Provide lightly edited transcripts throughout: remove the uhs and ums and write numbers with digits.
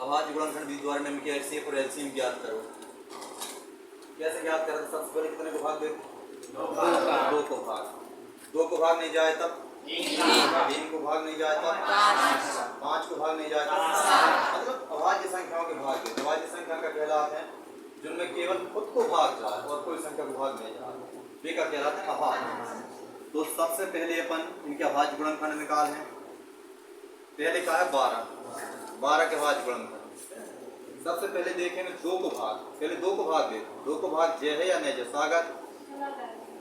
अभाज्य गुणनखंड विधि द्वारा निम्न के एचसीएफ और एलसीएम ज्ञात करो। कैसे ज्ञात करें? सबसे पहले कितने को भाग देते? दो को भाग। दो को भाग नहीं जाए तब 3 को भाग नहीं जाए तब 5 को भाग नहीं जाए तब मतलब अभाज्य संख्याओं के भाग देते। अभाज्य संख्या का कहलाते हैं जिनमें केवल खुद को भाग जाए और कोई संख्या को भाग नहीं जाए, वे का कहलाते हैं अभाज्य। तो सबसे पहले अपन इनके अभाज्य गुणनखंड निकाल हैं। पहले का है 12 के अभाज्य गुणनखंड। सबसे पहले देखेंगे 2 को भाग। पहले 2 को भाग दे। 2 को भाग जय है या नहीं जय? सागर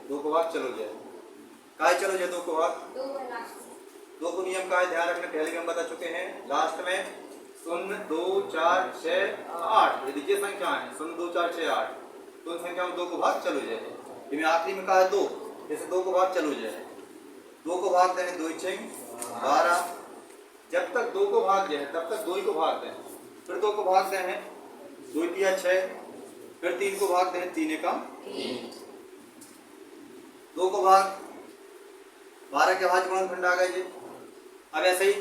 2 को भाग चलो जय। काय चलो जय 2 को भाग? 2 को नियम का है ध्यान रखना, पहले भी हम बता चुके हैं। लास्ट में 0 2 4 6 8 यदि ये संख्या है 0 2 4 6 8 तो उन संख्या में 2 को भाग चलो जय। इनमें आखिरी में कहा है 2, जैसे 2 को भाग चलो जय। 2 को भाग दें 2 6 12। जब तक 2 को भाग जाए तब तक 2 ही को भाग दें। फिर 2 को भाग दें 2 3 6। फिर 3 को भाग दें 3 एकम 2 को भाग 12 के अभाज्य गुणनखंड आ गए जी। अब ऐसे ही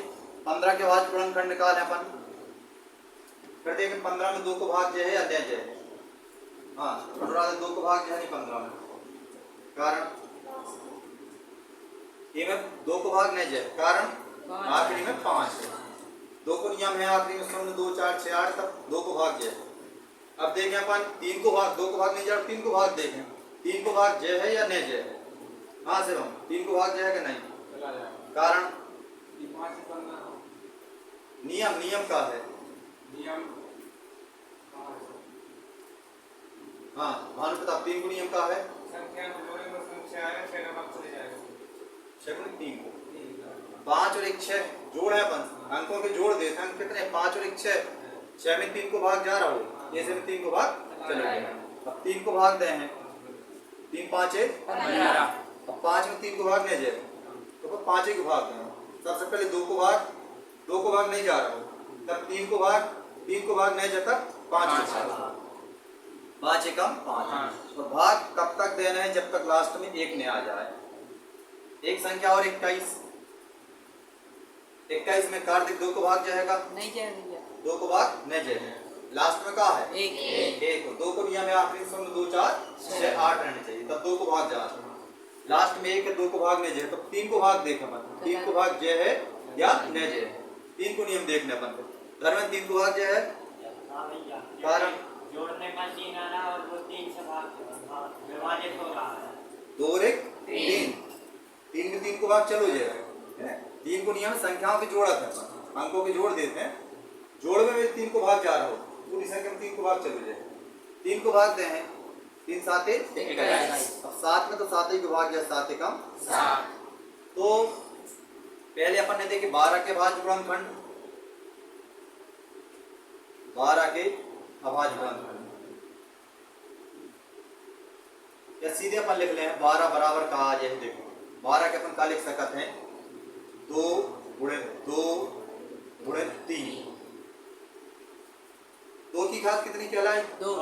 15 के अभाज्य गुणनखंड निकालें अपन। फिर देखें 15 में 2 को भाग जय है या नहीं जय? हाँ, 2 को भाग जय नहीं 15 में, कारण ये में 2 को भाग नहीं जय, कारण आखिरी में 5 है। 2 को नियम है आखिरी में 0 2 4 6 8 तक 2 को भाग जय। अब देखें अपन 3 को भाग, 2 को भाग नहीं जय, 3 को भाग देखें। 3 को भाग जय है या नहीं जय है? हाँ से हम 3 को भाग जय है कि नहीं? कारण नियम का है नियम। हाँ भानु प्रताप 3 को नियम का है संख्या 3 को 5 और 1 6 जोड़ है अपन अंकों के जोड़ देते हैं। कितने? 5 और 1 6। 6 में 3 को भाग जा रहा हो, जैसे में 3 को भाग चलो गया। अब 3 को भाग दे हैं 3 5 1 15। अब 5 में 3 को भाग नहीं जाए तो 5 ही को भाग दें। सबसे पहले 2 को भाग नहीं जा रहा हो तब 3 को भाग नहीं जाए तब 5 को 5 एकम 5। और भाग कब तक देना है? जब तक लास्ट में 1 नहीं आ जाए। एक संख्या और 21 में कार्तिक 2 को भाग जाएगा नहीं जाएगा। 2 को भाग नहीं जाएगा। लास्ट में कहा है 1 2 को नियम है आखिरी 0 2 4 6 8 रहने चाहिए तब 2 को भाग जाए। लास्ट में 1 है 2 को भाग नहीं जाए तो 3 को भाग देखें अपन 3 को भाग जय है या नहीं जय है। 3 को नियम देखने अपन को घर में 3 को भाग जय है, कारण जोड़ने का 3 आ रहा और वो 3 से भाग विभाजित हो रहा है। 2 और 1 3 में 3 को भाग चलो जाए। 3 को नियम संख्याओं की जोड़त है, अंकों के जोड़ देते हैं। जोड़ में 3 को भाग जा रहा हो पूरी संख्या में 3 को भाग चलो जाए। 3 को भाग दे हैं 3 7 21। अब 7 में तो 7 ही को भाग गया 7 एकम 7। तो पहले अपन ने देखे 12 के अभाज्य गुणनखंड 12 के अभाज्य गुणनखंड या सीधे अपन लिख ले 12 बराबर का आ जाए। देखो 12 के अपन का लिख सकते हैं 2 गुणे 3। 2 की घात कितनी कहलाए? 2।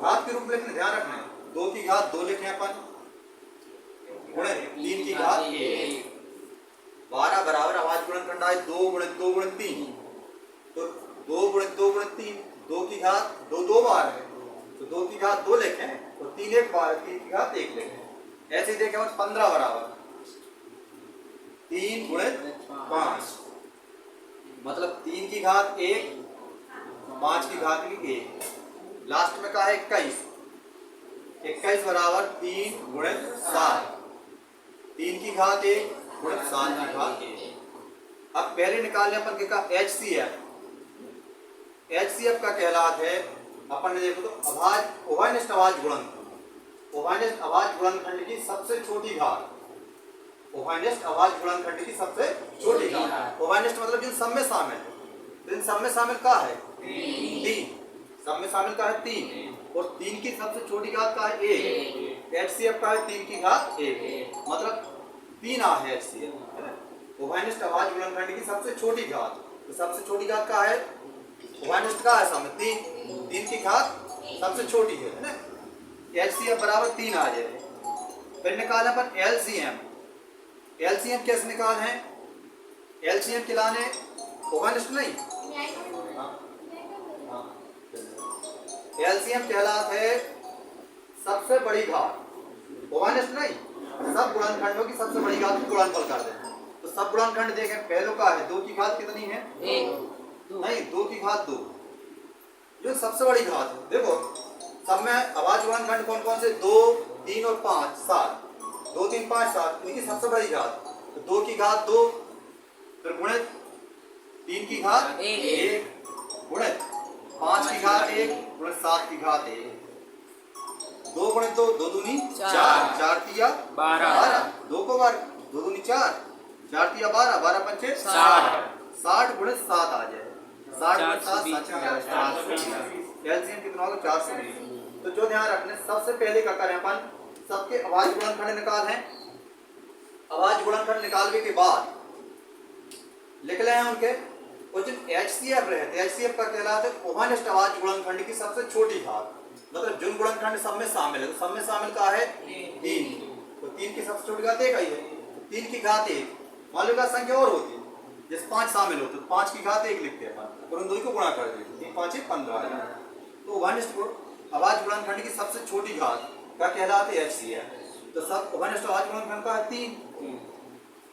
घात के रूप में लिखने ध्यान रखना है। 2 की घात 2 लिखें अपन गुणे 3 की घात 1। 12 बराबर अभाज्य गुणनखंड आए 2 गुणे 3। तो 2 गुणे 3 2 की घात 2 बार है तो 2 की घात 2 लिखें तो 3 एक बार 3 की घात 1 लिखें। ऐसे ही देखें 15 बराबर 3 गुणे 5 मतलब 3 की घात 1 5 की घात 1। लास्ट में कहा है 21 बराबर 3 गुणे 7 3 की घात 1 गुणे 7 की घात 1। अब पहले निकालने अपन के का HCF का कहलात है अपन ने देखो तो उभयनिष्ठ अभाज्य गुणनखंड। उभयनिष्ठ अभाज्य गुणनखंड की सबसे छोटी घात उभयनिष्ठ अभाज्य गुणनखंड की सबसे छोटी घात। उभयनिष्ठ मतलब जिन सब में शामिल है। जिन सब में शामिल का है 3 सब में शामिल का है 3 और 3 की सबसे छोटी घात का है 1। HCF का है 3 की घात 1 मतलब 3 आ है HCF। उभयनिष्ठ अभाज्य गुणनखंड की सबसे छोटी घात तो सबसे छोटी घात का है उभयनिष्ठ का है सामने 3 की घात सबसे छोटी है ना। HCF बराबर 3 आ जाए। फिर निकालना पर LCM कैसे निकाल है? LCM खिलाने उभयनिष्ठ नहीं एलसीएम कहलाता है सबसे बड़ी घात, ओवानिस्ट नहीं, सब गुणनखंडों की सबसे बड़ी घात को गुणनफल कर दें। तो सब गुणनखंड देखें, पहले का है 2 की घात कितनी है? 1 नहीं, 2 की घात 2, जो सबसे बड़ी घात है। देखो सब में अभाज्य गुणनखंड कौन कौन से? 2, 3 और 5, 7, 2, 3, 5, 7, इनकी सबसे बड़ी घात। तो 2 की घात 2, फिर गुणित 3 की घात 1, गुणित 5 की घात 1, गुणित 7 की घात 1, 2 गुणित 2, 2 दूनी 4, 4 तिया 12, 2 को बार 2 दूनी 4, 4 तिया 12, 12 पंचे 60, 60 गुणित 7 आ जाए, 60 गुणित 7, 420। एलसीएम कितना होगा? 420। तो जो ध्यान रखने, सबसे पहले क्या करें अपन, सबके अभाज्य गुणनखंड निकाल हैं। अभाज्य गुणनखंड निकालने के बाद लिख ले हैं उनके, और जो HCF रहते हैं, HCF का कहलाता है ओवानिस्ट अभाज्य गुणनखंड की सबसे छोटी घात। मतलब जो गुणनखंड सब में शामिल है, तो सब में शामिल का है 3, तो 3 की सबसे छोटी घात 1 आई है, 3 की घात 1। मान लो संख्या और होती है, जैसे 5 शामिल होते, तो 5 की घात 1 लिखते हैं अपन, और उन दोनों को गुणा कर देते, 3 5 15। तो ओवानिस्ट अभाज्य गुणनखंड की सबसे छोटी घात का कहलाते हैं HCF। तो सब ओवानिस्ट अभाज्य गुणनखंड का है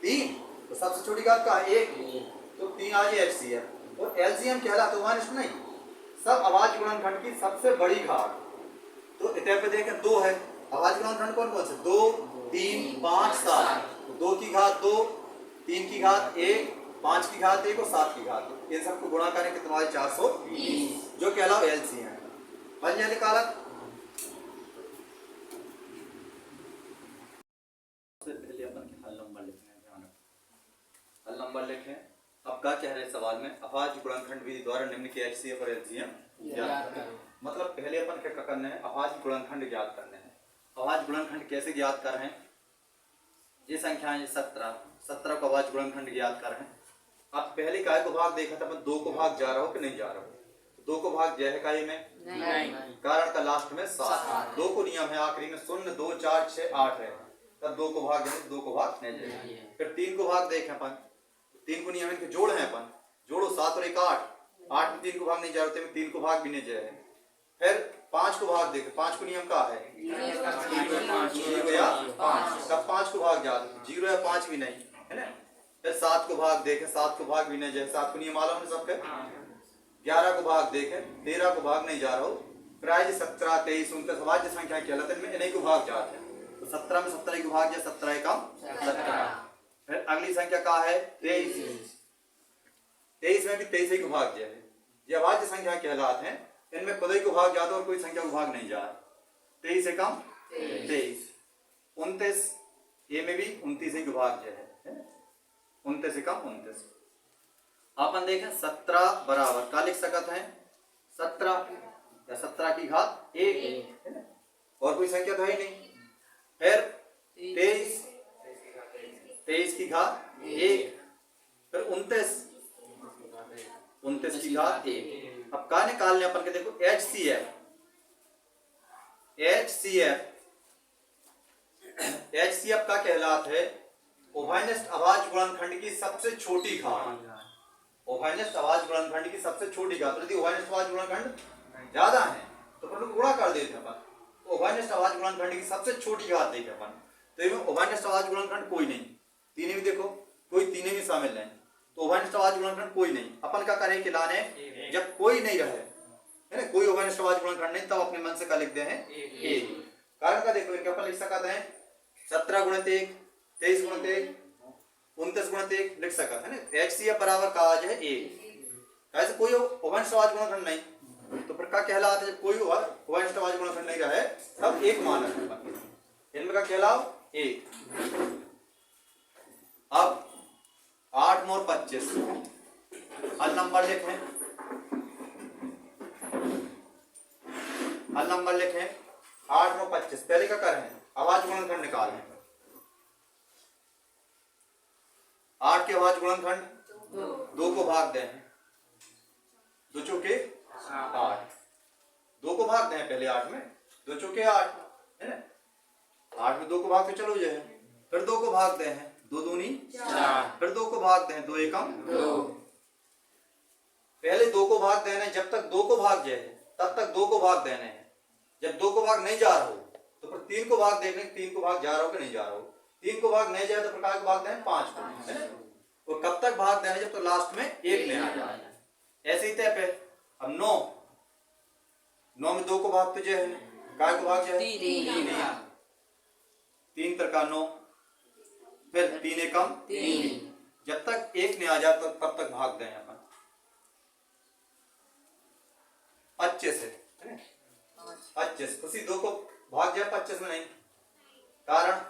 3, तो सबसे छोटी घात का है 1, तो 3 आ जाए HCF। और LCM कहलाता ओवानिस्ट नहीं, सब अभाज्य गुणनखंड की सबसे बड़ी घात। तो इतने पे देखें 2 है, अभाज्य गुणनखंड कौन कौन से? 2, 3, 5, 7, 2 की घात 2, 3 की घात 1, 5 की घात 1 और 7 की घात 1, इन सबको गुणा करें कितना आए? 420, जो कहलाओ LCM। बन जाए निकाला। सबसे पहले अपन के हल नंबर लिखने हैं, ध्यान रखें हल नंबर लिखें। अब क्या कह रहे हैं सवाल में? अभाज्य गुणनखंड विधि द्वारा निम्न के HCF और LCM ज्ञात करें। मतलब पहले अपन क्या करना है? अभाज्य गुणनखंड ज्ञात करने हैं। अभाज्य गुणनखंड कैसे ज्ञात कर रहे हैं? ये संख्याएं 17 को अभाज्य गुणनखंड ज्ञात कर रहे हैं। अब पहले काय को भाग देखा था, 2 को भाग जा रहा हो कि नहीं जा रहा हो? 2 को भाग जय है काय में नहीं, कारण का लास्ट में 7, 2 को नियम है आखिरी में 0, 2, 4, 6, 8 है, तब 2 को भाग जाए, 2 को भाग नहीं जाए। फिर 3 को भाग देखें अपन, 3 को नियम इनके जोड़ है अपन, जोड़ो 7 और 1 8, 8 में 3 को भाग नहीं जा रहे, 3 को भाग भी नहीं जाए। फिर 5 को भाग देखें, 5 को नियम का है 0 या 5, तब 5 को भाग जा 0 या 5 भी नहीं है ना। फिर 7 को भाग देखें, 7 को भाग भी नहीं जाए, 7 को नियम मालूम है सबके। 11 को भाग देखें, 13 को भाग नहीं जा रहा हो। प्राय 17, 23, 29 अभाज्य संख्या कहलाते हैं, इन्हीं को भाग जाते हैं। तो 17 में 17 को भाग जाए, 17 का 17। फिर अगली संख्या का है 23, 23 में भी 23 को भाग जाए, ये अभाज्य संख्या कहलाते हैं, इनमें खुद ही को भाग जाता और कोई संख्या को भाग नहीं जा रहा। 23 से कम 23, 29 ये में भी 29 को भाग जाए, 29 से कम 29। अपन देखें 17 बराबर का लिख सकते हैं 17 या 17 की घात 1, और कोई संख्या तो है नहीं। फिर 23 की घात 1, फिर 29 की घात 1। अब का निकालने अपन के देखो HCF का कहलाता है ओवानिस्ट अभाज्य गुणनखंड की सबसे छोटी घात। ओवानिस्ट अभाज्य गुणनखंड की सबसे छोटी घात, यदि ओवानिस्ट अभाज्य गुणनखंड ज्यादा है तो अपन गुणा कर देते हैं अपन। तो ओवानिस्ट अभाज्य गुणनखंड की सबसे छोटी घात देखें अपन, तो इसमें ओवानिस्ट अभाज्य गुणनखंड कोई नहीं, तीन भी देखो कोई तीन भी शामिल नहीं, तो ओवानिस्ट अभाज्य गुणनखंड कोई नहीं। अपन क्या करें कि लाने जब कोई नहीं रहे है ना, कोई ओवानिस्ट अभाज्य गुणनखंड नहीं, तब अपने मन से क्या लिखते हैं 1। कारण का देखो इनके अपन लिख सकते हैं 17 गुणित 1, 23 गुणित 1, 29 गुणित 1 लिख सकते हैं ना। HCF बराबर का आज है 1। ऐसे कोई ओवानिस्ट अभाज्य गुणनखंड नहीं, तो फिर क्या कहलाता है? जब कोई ओवानिस्ट अभाज्य गुणनखंड नहीं रहे तब 1 माना है, इनमें का कहलाओ 1। अब 8 और 25 हल नंबर लिखें, हल नंबर लिखें 8 और 25। पहले क्या करें? अभाज्य गुणनखंड निकालें। 8 के अभाज्य गुणनखंड 2 को भाग दें, 2 चौके 8, 2 को भाग दें पहले 8 में, 2 चौके 8 है ना। 8 में 2 को भाग के चलो जाए, फिर 2 को भाग दें 2 दूनी 4, फिर 2 को भाग दें 2 एकम 2। पहले 2 को भाग देना, जब तक 2 को भाग जाए तब तक 2 को भाग देने हैं। जब 2 को भाग नहीं जा रहा हो तो फिर 3 को भाग देखने, 3 को भाग जा रहा हो कि नहीं जा रहा हो। 3 को भाग नहीं जाए तो प्रकार को भाग दें 5 को, है ना। और कब तक भाग देना, जब तो लास्ट में 1 नहीं आ जाए। ऐसे ही तय पे अब 9 में 2 को भाग तो जो है काय को भाग जाए 3 तरका 9, फिर 3 एकम 3। जब तक 1 नहीं आ जाता तब तक भाग दें अपन 25 से, है ना। 25 उसी 2 को भाग जाए 25 में नहीं, कारण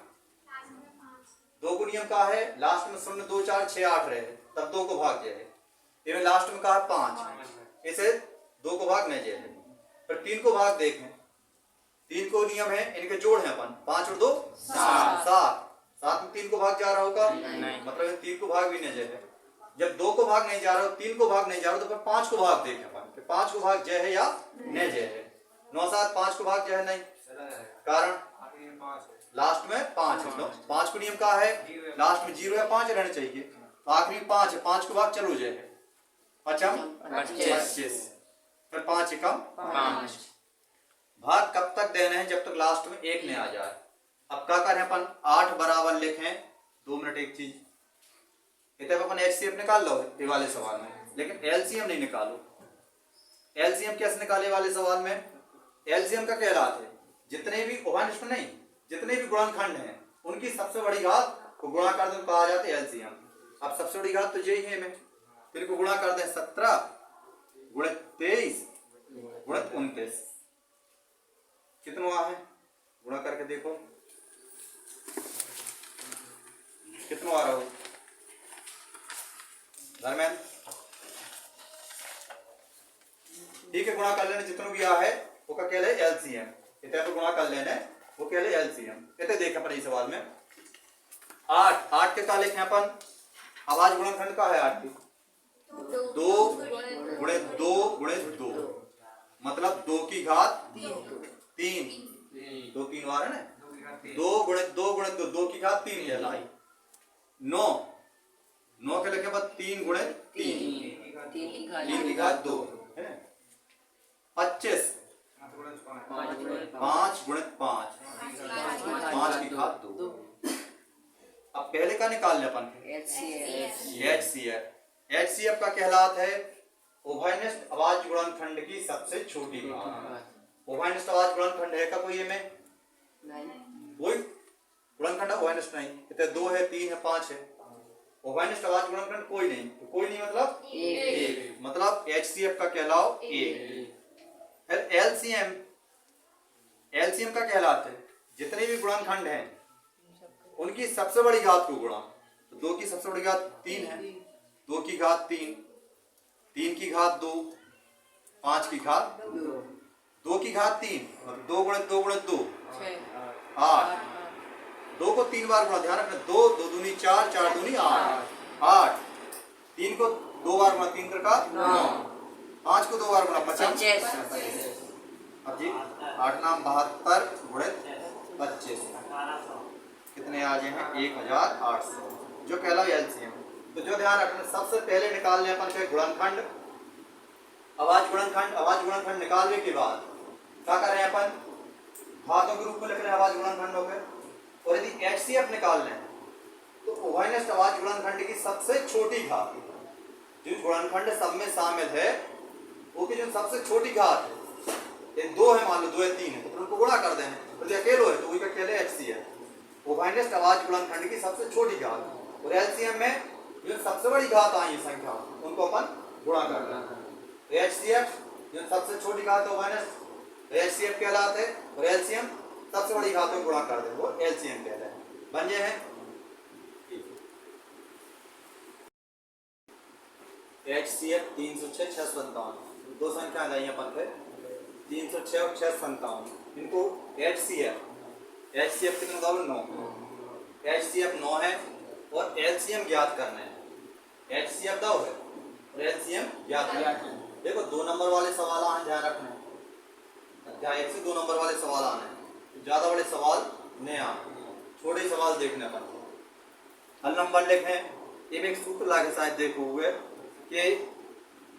2 को नियम का है लास्ट में 0 2 4 6 8 रहे तब 2 को भाग जाए। ये लास्ट में कहा है 5, इसे 2 को भाग नहीं जाए। पर 3 को भाग देखें, 3 को नियम है इनके जोड़ है अपन 5 और 2 7 में 3 को भाग जा रहा होगा, मतलब 3 को भाग भी नहीं जाए। जब 2 को भाग नहीं जा रहा हो, 3 को भाग नहीं जा रहा तो फिर 5 को भाग देखें अपन 5 को भाग जय है या नहीं जय है। 9 7 5 को भाग जय है नहीं, कारण लास्ट में 5 है। 5 को नियम का है लास्ट में 0 या 5 रहना चाहिए, तो आखिरी 5 है, 5 को भाग चलो जय है 25, फिर 5 एकम 5। भाग कब तक देने हैं, जब तक लास्ट में 1 नहीं आ जाए। अब क्या करें अपन 8 बराबर लिखें 2 मिनट एक चीज, इतने अपन HCF निकाल लो ये वाले सवाल में, लेकिन LCM नहीं निकालो। LCM कैसे निकाले वाले सवाल में, LCM का कहलाता है जितने भी उभयनिष्ठ नहीं, जितने भी गुणनखंड हैं उनकी सबसे बड़ी घात को गुणा कर दें कहा जाता है LCM। अब सबसे बड़ी घात तो यही है में, फिर को गुणा कर दें 17 गुणित 23 गुणित 29, कितना है गुणा करके देखो कितना आ रहा हो धर्मेंद्र। ठीक है, गुणा कर लेने जितना भी आ है वो का कहले LCM, इतने तो गुणा कर लेने वो कहले LCM। इतने देखें अपन इस सवाल में 8 के का लिखे अपन, आवाज गुणनखंड का है 8 की 2 गुणित 2 गुणित 2, मतलब 2 की घात 3, 2 3 बार है ना, 2 गुणित 2 गुणित 2 की घात 3 कहलाई। 9 के लिखे बाद 3 गुणित 3 की घात 2 है ना। 25 5 गुणित 5 5 की घात 2। अब पहले का निकाल ले अपन HCF का कहलाता है उभयनिष्ठ आवाज गुणनखंड की सबसे छोटी घात। उभयनिष्ठ आवाज गुणनखंड है का कोई में कोई गुणनखंड उभयनिष्ठ नहीं, इतने 2 है 3 है 5 है, उभयनिष्ठ आवाज गुणनखंड कोई नहीं, तो कोई नहीं मतलब 1, मतलब HCF का कहलाओ 1। फिर LCM का कहलाता है जितने भी गुणनखंड हैं उनकी सबसे बड़ी घात को गुणा, तो 2 की सबसे बड़ी घात 3 है, 2 की घात 3, 3 की घात 2, 5 की घात 2 की घात 3, मतलब 2 गुणित 2 गुणित 2 8, 2 को 3 बार गुणा, ध्यान रखना 2 2 दूनी 4 4 दूनी 8, 3 को 2 बार गुणा 3 का 9, 5 को 2 बार गुणा 25। अब जी 8 नाम 72 गुणित 25 कितने आ जाए हैं 1800, जो कहला LCM। तो जो ध्यान रखना सबसे पहले निकालने अपन के गुणनखंड आवाज गुणनखंड निकालने के बाद क्या करें अपन घातों के रूप में लिख रहे हैं आवाज गुणनखंड हो गए। और यदि HCF निकालना है तो उभयनिष्ठ आवाज गुणनखंड की सबसे छोटी घात, जो गुणनखंड सब में शामिल है वो की जो सबसे छोटी घात है, ये 2 है मान लो 2 है 3 है, तो उनको गुणा कर देना, तो अकेलो है तो वही का कहले HCF उभयनिष्ठ आवाज गुणनखंड की सबसे छोटी घात। और LCM में जो सबसे बड़ी घात आई है संख्या उनको अपन गुणा कर देना। HCF जो सबसे छोटी घात है उभयनिष्ठ HCF कहलाते हैं, और LCM सबसे बड़ी घातों को गुणा कर दे वो LCM कहते हैं। बन गए हैं HCF 306 657, 2 संख्या आई अपन थे 306 और 657, इनको HCF कितने का 9, HCF 9 है और LCM ज्ञात करना है। HCF 2 है और LCM ज्ञात करना है। देखो 2 नंबर वाले सवाल आने, ध्यान रखना है, अध्याय 1 से 2 नंबर वाले सवाल आने, ज्यादा बड़े सवाल नहीं आने, छोटे सवाल देखने पर। हल नंबर लिखें, एक सूत्र लाके शायद देखो हुए कि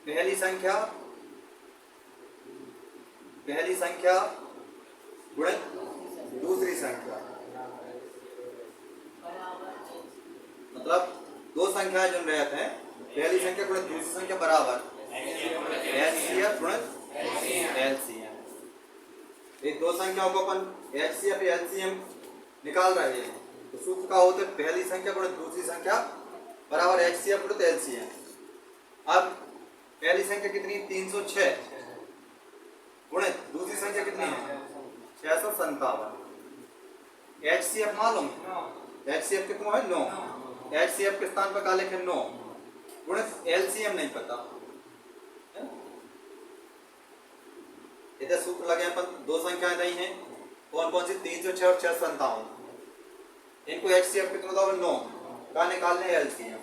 पहली संख्या पहली संख्या गुणित दूसरी संख्या, मतलब दो संख्याएं जो रहते हैं, पहली संख्या गुणित दूसरी संख्या बराबर एचसीएफ गुणित एलसीएम। ये दो संख्याओं को अपन एचसीएफ या एलसीएम निकाल रहे हैं, तो सूत्र का होता है पहली संख्या गुणित दूसरी संख्या बराबर एचसीएफ गुणित एलसीएम। अब पहली संख्या कितनी, 306 गुणित दूसरी संख्या कितनी है, 657। एचसीएफ मालूम, एचसीएफ कितना है 9, एचसीएफ के स्थान पर क्या लिखे 9 गुणित एलसीएम नहीं पता। इधर सूत्र लगे अपन, दो संख्याएं दी हैं, कौन कौन सी, 306 और 657। इनको एचसीएफ कितना होगा 9 का निकालने एलसीएम।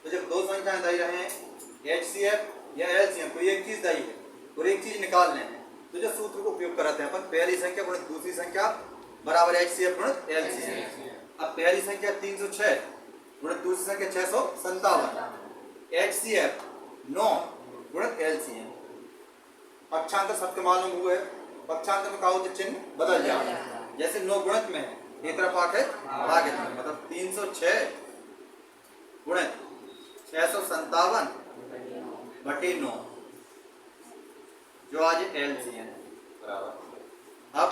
तो जब दो संख्याएं दी रहे हैं एचसीएफ या एलसीएम, कोई एक चीज दी है और एक चीज निकालने हैं, तो जो सूत्र को उपयोग कराते हैं अपन, पहली संख्या गुणित दूसरी संख्या बराबर एचसीएफ गुणित एलसीएम। अब पहली संख्या 306 गुणित दूसरी संख्या 657, एचसीएफ 9 गुणित एलसीएम। पक्षांतर सबके मालूम हुए, पक्षांतर में क्या होता है, चिन्ह बदल जाता है। जैसे 9 गुणित में है, एक तरफ आके भागे, मतलब 306 गुणित 657 बटे 9 जो आज एलसीएम बराबर। अब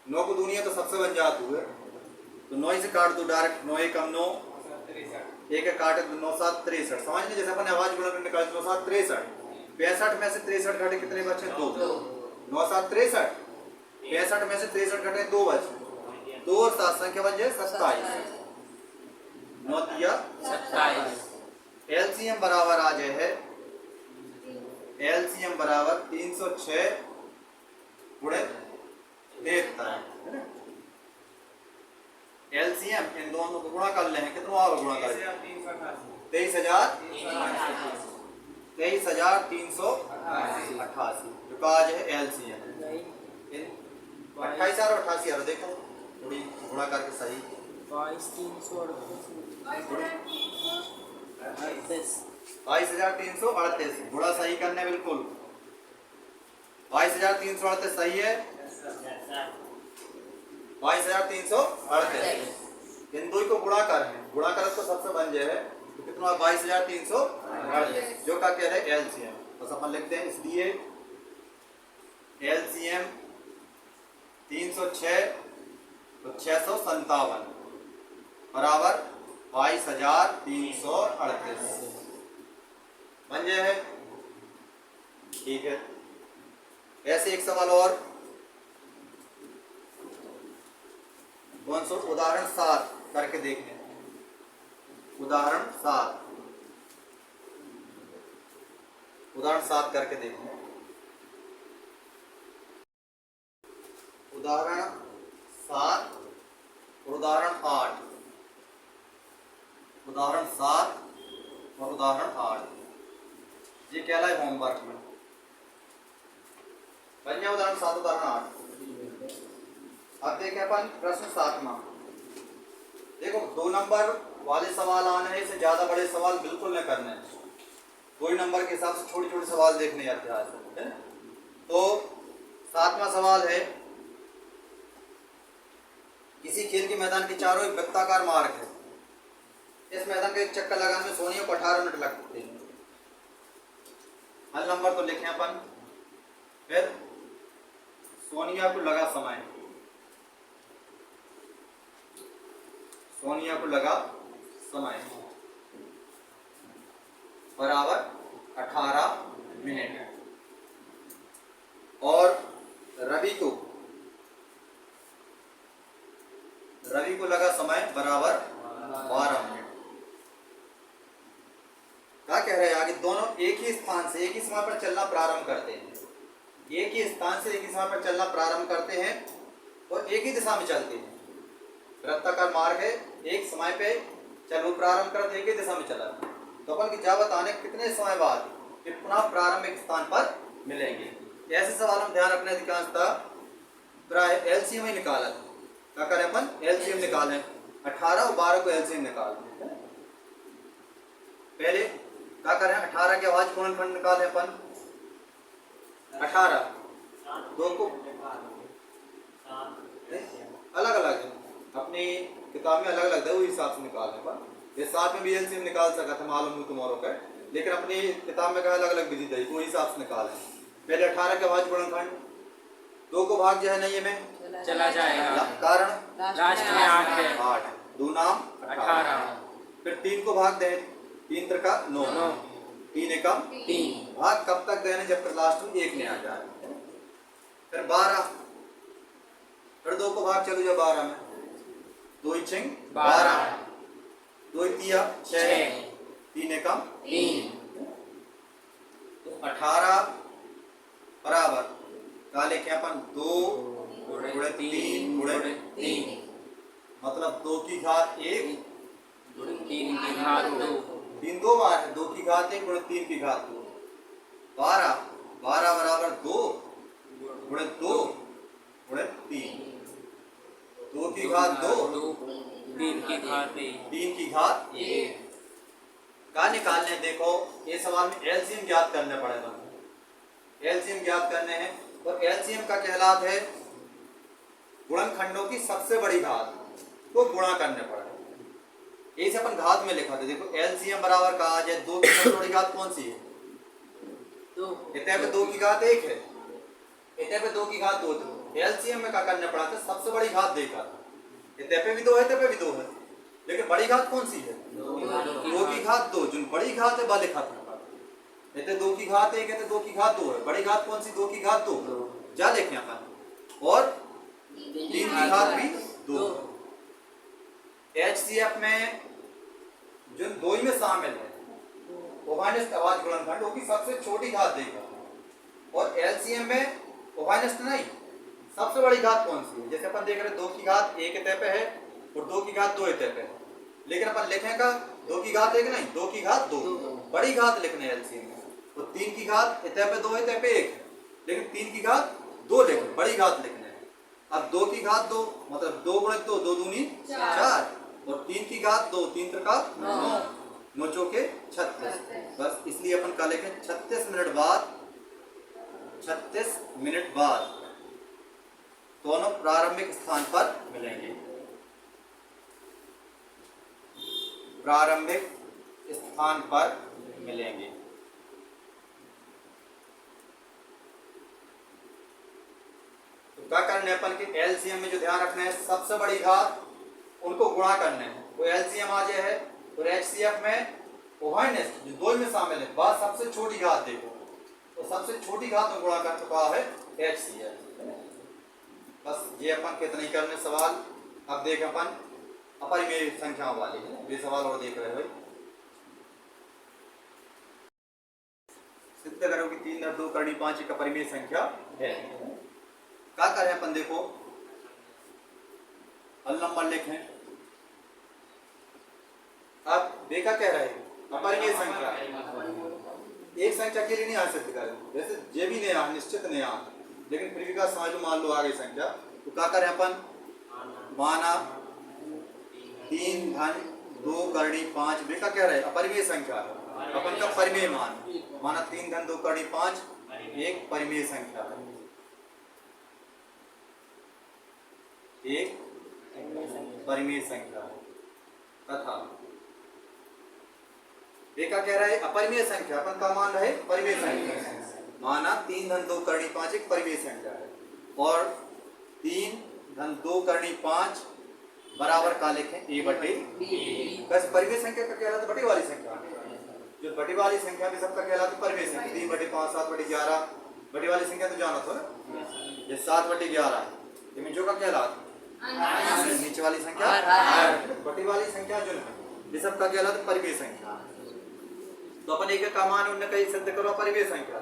9 को दूनी है तो सबसे बन जाते हुए, तो 9 से काट दो डायरेक्ट, 9 एकम 9, एक काटे तो 9 7 63। समझ नहीं, जैसे अपन आवाज गुणा करने निकाले 9 7 63, 65 में से 63 घटे कितने बचे, 2। 9 7 63, 65 में से 63 घटे 2 बचे, 2 और 7 संख्या बन जाए 27, 9 तिया 27। एलसीएम बराबर आ जाए है, एलसीएम बराबर 306 गुणित 73। एलसीएम इन दोनों को गुणा कर ले, कितना और गुणा कर, 23,388 जो का आज है एलसीएम। 28 और 88 यार देखो थोड़ी गुणा करके सही, 22,338 गुणा सही करने बिल्कुल, 22,338 सही है, 22,338 इन दो को गुणा कर है, गुणा कर तो सबसे बन जाए तो कितना 22,338 जो का कह रहे एलसीएम। तो अपन लिखते हैं, इसलिए एलसीएम 306 तो 657 बराबर 22,338 बन जाए। ठीक है, ऐसे एक सवाल और, कौन सा, उदाहरण 7 करके देखने, उदाहरण 7 करके देखने। उदाहरण 7 और उदाहरण 8, उदाहरण 7 और उदाहरण 8 ये कहलाए होमवर्क में बन गया। उदाहरण 7 उदाहरण 8। अब देखें अपन प्रश्न 7वां। देखो 2 नंबर वाले सवाल आने से ज्यादा बड़े सवाल बिल्कुल न करने, कोई नंबर के हिसाब से छोटे छोटे सवाल देखने आते हैं। तो 7वां सवाल है, किसी खेल के मैदान के चारों एक वृत्ताकार मार्ग है, इस मैदान का एक चक्कर लगाने में सोनिया को 18 मिनट लगते हैं। हल नंबर तो लिखे अपन, फिर सोनिया को लगा समय, सोनिया को लगा समय बराबर 18 मिनट, और रवि को लगा समय बराबर 12 मिनट। क्या कह रहे हैं आगे, दोनों एक ही स्थान से एक ही समय पर चलना प्रारंभ करते हैं, एक ही स्थान से एक ही समय पर चलना प्रारंभ करते हैं और एक ही दिशा में चलते हैं। वृत्ताकार मार्ग है, एक समय पे चलो प्रारंभ करते एक ही दिशा में चला, तो अपन की जावत आने कितने समय बाद फिर पुनः प्रारंभिक स्थान पर मिलेंगे। ऐसे सवाल हम ध्यान रखने अधिकांशतः प्राय एलसीएम ही निकाला, क्या करें अपन एलसीएम निकालें, 18 और 12 को एलसीएम निकाल दें। पहले क्या करें, 18 की आवाज कौन खंड निकालें अपन, 18 दो को अलग अलग है, अपनी किताब में अलग अलग है, वो हिसाब से निकालने पर ये साथ में भी एलसीएम निकाल सका था, मालूम है तुम्हारों का, लेकिन अपनी किताब में कहा अलग अलग विधि दी, वो हिसाब से निकाले। पहले 18 के भाज्य गुणनखंड, 2 को भाग जो है नहीं में चला जाएगा, कारण लास्ट में 8 है, 8 2 नाम 18, फिर 3 को भाग दें, 3 त्रिका 9, 3 एकम 3, भाग कब तक देने जब तक लास्ट में 1 नहीं आ जाए। फिर 12, फिर 2 को भाग चलो जब 12 में, 2 छिंग 12, 2 तिया 6, 3 एकम 3, तो 18 बराबर का लिखे अपन 2 गुणे 3 गुणे 3, मतलब 2 की घात 1 3 की घात 2, 3 2 बार है, 2 की घात 1 गुणे 3 की घात 2, 12 12 बराबर 2 गुणे 2 गुणे 3, 2 की घात 2 3 की घात 1, 3 की घात 1 का निकालने। देखो ये सवाल में एलसीएम ज्ञात करने पड़ेगा, एलसीएम ज्ञात करने हैं, और एलसीएम का कहलात है गुणनखंडों की सबसे बड़ी घात को गुणा करने पड़ेगा। इसे अपन घात में लिखा था, देखो एलसीएम बराबर का आज है 2 की सबसे बड़ी घात कौन सी है, 2, इतने पे 2 की घात 1 है, इतने पे 2 की घात 2 थी, एलसीएम में क्या करना पड़ा था, सबसे बड़ी घात देखा था, इतने पे भी 2 है, इतने पे भी 2 है, लेकिन बड़ी घात कौन सी है, 2 की घात 2, जो बड़ी घात है वह लिखा था, इतने 2 की घात 1 है, 2 की घात 2 है, बड़ी घात कौन सी, 2 की घात 2 जा लिखे अपन, और 3 की घात भी 2। एचसीएफ में जो 2 में शामिल है ओवानिस्ट आवाज गुणनखंड की सबसे छोटी घात देगा, और एलसीएम में ओवानिस्ट नहीं, सबसे बड़ी घात कौन सी है, जैसे अपन देख रहे हैं 2 की घात 1 इतने पे है और 2 की घात 2 इतने पे है, लेकिन अपन लिखेगा 2 की घात 1 नहीं, 2 की घात 2, बड़ी घात लिखने एलसीएम में, और 3 की घात इतने पे 2 इतने पे 1 है, लेकिन 3 की घात 2 लिखने, बड़ी घात लिखने है। अब 2 की घात 2 मतलब 2 गुणे 2, 2 दूनी 4, और 3 की घात 2, 3 त्रिका 9, 9 चौके 36, बस इसलिए अपन का लिखें 36 मिनट बाद, 36 मिनट बाद दोनों प्रारंभिक स्थान पर मिलेंगे, प्रारंभिक स्थान पर मिलेंगे। तो क्या करने अपन के एलसीएम में जो ध्यान रखना है, सबसे बड़ी घात उनको गुणा करने हैं, वो एलसीएम आ जाए है, और एचसीएफ में ओवाइनेस्ट जो 2 में शामिल है बात सबसे छोटी घात देखो, तो सबसे छोटी घात में गुणा कर चुका है एचसीएफ। बस ये अपन कितने करने सवाल, अब देख अपन अपरिमेय संख्याओं वाले ये सवाल और देख रहे हो, सिद्ध करो कि 3 2 करनी 5 एक अपरिमेय संख्या है। क्या करें अपन, देखो हल नंबर लिखें, अब देखा कह रहे हैं अपरिमेय संख्या, एक संख्या के लिए नहीं आ सकते करें, वैसे ये भी नहीं आ, निश्चित नहीं आ, लेकिन फिर भी का समझ मान लो आ गई संख्या, तो क्या करें अपन, माना 3 धन 2 करनी 5 बेका कह रहे अपरिमेय संख्या है, अपन का परिमेय मान, माना 3 धन 2 करनी 5 एक परिमेय संख्या है, एक परिमेय संख्या है, तथा बेका कह रहा है अपरिमेय संख्या, अपन का मान रहे परिमेय संख्या, माना 3 धन 2 करनी 5 एक परिमेय संख्या है, और 3 धन 2 करनी 5 बराबर का लिखें a बटे बस परिमेय संख्या का कहलाता बटी वाली संख्या, जो बटी वाली संख्या भी सबका कहलाता परिमेय संख्या, 3 बटे 5 7 बटे 11 बटी वाली संख्या तो जाना था ना, ये 7 बटे 11 ये जो का कहलाता, नीचे वाली संख्या बटी वाली संख्या जो ये सबका कहलाता परिमेय संख्या। तो अपन एक का मान उन्हें कहीं सिद्ध करो परिमेय संख्या,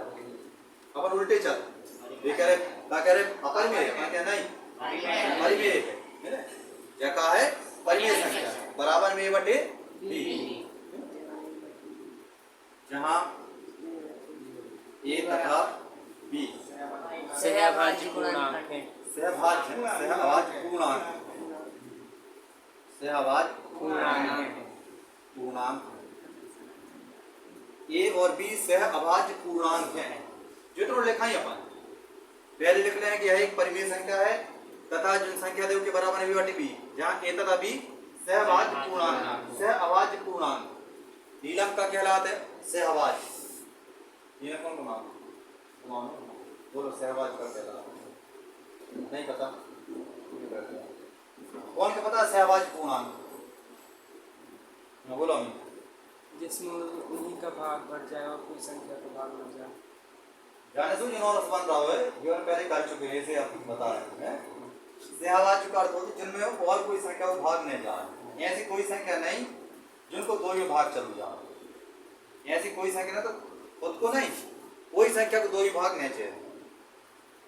अपन उल्टे चल, ये कह रहे क्या कह रहे अपरिमेय, क्या नहीं परिमेय है, क्या कहा है परिमेय संख्या बराबर में a बटे b, जहां a तथा b सहभाज्य पूर्णांक है, सहभाज्य पूर्णांक, सहभाज्य पूर्णांक a और b सह अभाज्य पूर्णांक हैं, जो तो लिखा ही अपन पहले लिख लें कि यह एक परिमेय संख्या है तथा जिन संख्या देव के बराबर है बी बी, जहाँ ए तथा बी सहभाज्य पूर्णांक, सहअभाज्य पूर्णांक। नीलम का कहलाता है सहअभाज्य। नीलम कौन का नाम बोलो, सहअभाज्य का कहलाता है, नहीं पता? कौन का पता सहअभाज्य पूर्णांक? बोलो अमी। जिसमें उन्हीं का भाग बढ़ जाए और कोई संख्या का भाग बढ़ जाए। जाने दो जिन्होंने बन रहा है जीवन पहले कर चुके हैं, ऐसे आप बता रहे हैं। सहअभाज्य का अर्थ होता है जिनमें और कोई संख्या को भाग नहीं जाए। ऐसी कोई संख्या नहीं जिनको दो ही भाग चल जाए। ऐसी कोई संख्या ना तो खुद को नहीं, कोई संख्या को दो ही भाग नहीं चाहिए।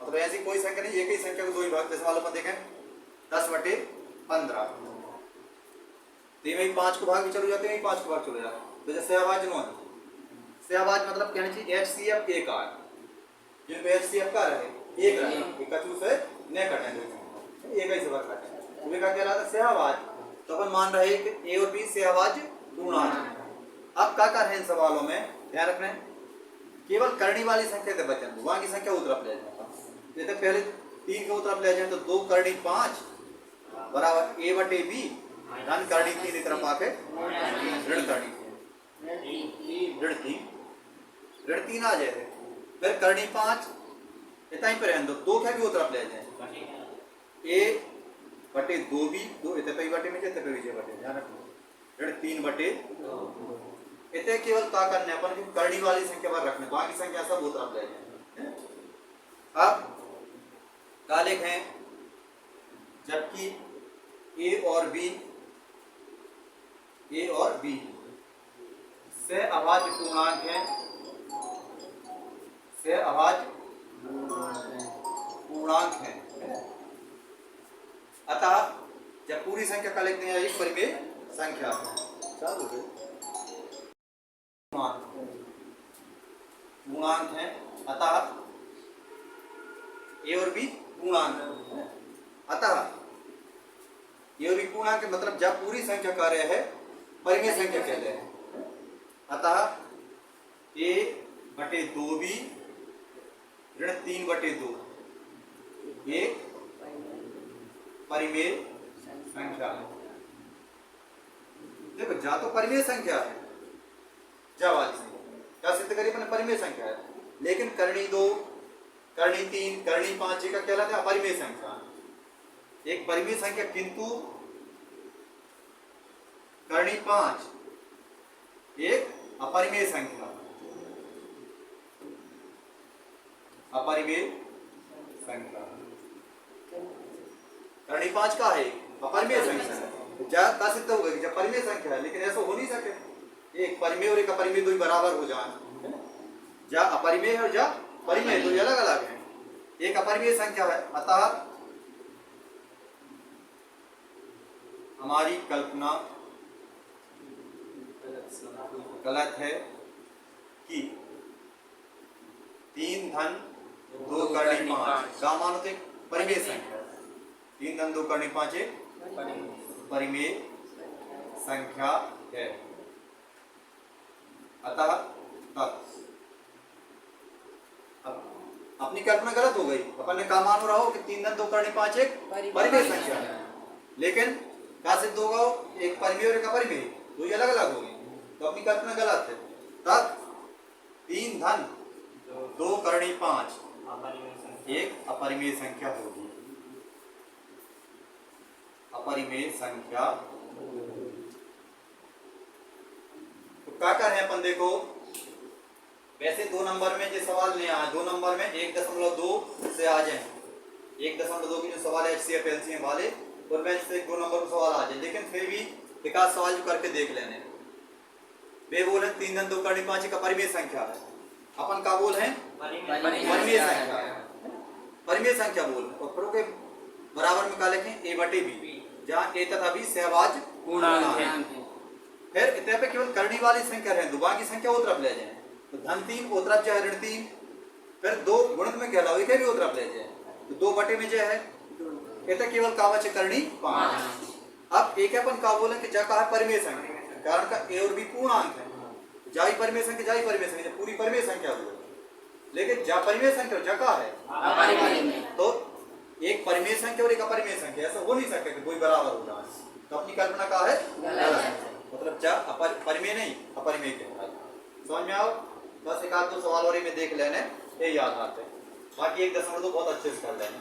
मतलब ऐसी कोई संख्या नहीं एक ही संख्या को दो ही भाग। जैसे मालूम देखें 10/15 तो ये 5 को भाग भी चले जाते हैं, 5 को भाग चले जाते हैं। तो जैसे सहअभाज्य नो सहअभाज्य मतलब कहना चाहिए HCF एक आर, जिनको HCF का रहे एक रहे एक कचू से नहीं कटेंगे, एक ही से भाग काटेंगे, वे का कहलाता है सहअभाज्य। तो अपन मान रहे हैं कि ए और बी सहअभाज्य पूर्णांक। अब क्या कर रहे हैं इन सवालों में ध्यान रखना है, केवल करनी वाली संख्या से बचन, वहां की संख्या उतरफ ले जाए। जैसे पहले 3 को उतरफ ले जाए तो 2 करनी 5 बराबर ए बटे बी धन करनी 3 की तरफ आके ऋण करनी ऋण 3 आ जाए, फिर करनी 5 इतना ही पर रहने दो, 2 क्या भी उतरफ ले जाए ए बटे 2 बी 2 इतने पे बटे में इतने पे भी बटे ध्यान रखो ऋण 3 बटे इतने केवल का करने अपन की करनी वाली संख्या पर रखने, बाकी संख्या सब उतरफ ले जाए। अब क्या लिखें, जबकि ए और बी सहअभाज्य पूर्णांक है, सहअभाज्य पूर्णांक है। अतः जब पूरी संख्या का लिखते हैं एक परिमेय संख्या पूर्णांक है, अतः ए और बी पूर्णांक है। अतः ए और बी पूर्णांक मतलब जब पूरी संख्या कार्य है परिमेय संख्या कहते हैं। अतः ए बटे 2b ऋण 3 बटे 2 एक परिमेय संख्या है। देखो जा तो परिमेय संख्या है, जा वाली संख्या क्या सिद्ध करिए अपने परिमेय संख्या है, लेकिन करनी 2 करनी 3 करनी 5 का कहलाता है अपरिमेय संख्या। एक परिमेय संख्या किंतु करनी 5 एक अपरिमेय संख्या, अपरिमेय संख्या करनी 5 का है अपरिमेय संख्या। जा का सिद्ध होगा कि जब परिमेय संख्या है, लेकिन ऐसा हो नहीं सके एक परिमेय और एक अपरिमेय दो बराबर हो जाए। जा अपरिमेय और जा परिमेय दो अलग अलग है, एक अपरिमेय संख्या है। अतः हमारी कल्पना गलत है कि 3 धन 2 करनी 5 का मानो तो एक परिमेय संख्या, 3 धन 2 करनी 5 एक परिमेय संख्या है। अतः अपनी कल्पना गलत हो गई, अपन ने कहा मान रहा हो कि 3 धन 2 करनी 5 एक परिमेय संख्या है, लेकिन क्या सिद्ध होगा एक परिमेय और एक अपरिमेय दो अलग अलग होगी, तो अपनी कल्पना गलत है। तब 3 धन 2 करनी 5 एक अपरिमेय संख्या होगी, अपरिमेय संख्या। तो क्या कर रहे हैं अपन देखो, वैसे 2 नंबर में जो सवाल नहीं आया, 2 नंबर में 1.2 से आ जाए, 1.2 की जो सवाल है HCF LCM वाले और मैं से 2 नंबर में सवाल आ जाए, लेकिन फिर भी विकास सवाल जो करके देख लेने। वे बोले 3 धन 2 करनी 5 का परिमेय संख्या है, अपन का बोल है परिमेय संख्या है, परिमेय संख्या बोल और प्रो के बराबर में क्या लिखें a बटे b, जहाँ a तथा b सहअभाज्य पूर्णांक है। फिर इतने पे केवल करनी वाली संख्या है, दुबा की संख्या उतरफ ले जाए, तो धन 3 उतरफ जाए ऋण 3, फिर 2 गुणित में कहलाओ एक भी उतरफ ले जाए, तो 2 बटे में जो है इतना केवल कावच करनी 5। अब एक अपन का बोले कि जा कहा परिमेय संख्या, कारण का a और b पूर्णांक है, जाई परिमेय संख्या जाई परिमेय संख्या पूरी परिमेय संख्या हुई, लेकिन जा परिमेय संख्या जा का है अपरिमेय। तो एक परिमेय संख्या और एक अपरिमेय संख्या ऐसा हो नहीं सकता कि कोई बराबर हो जाए, तो अपनी कल्पना का है गलत है। मतलब जा परिमेय नहीं अपरिमेय के होता है। समझ में आओ? बस एक आध दो सवाल और ही में देख लेने यही याद आते हैं, बाकी 1.2 बहुत अच्छे से कर लेने।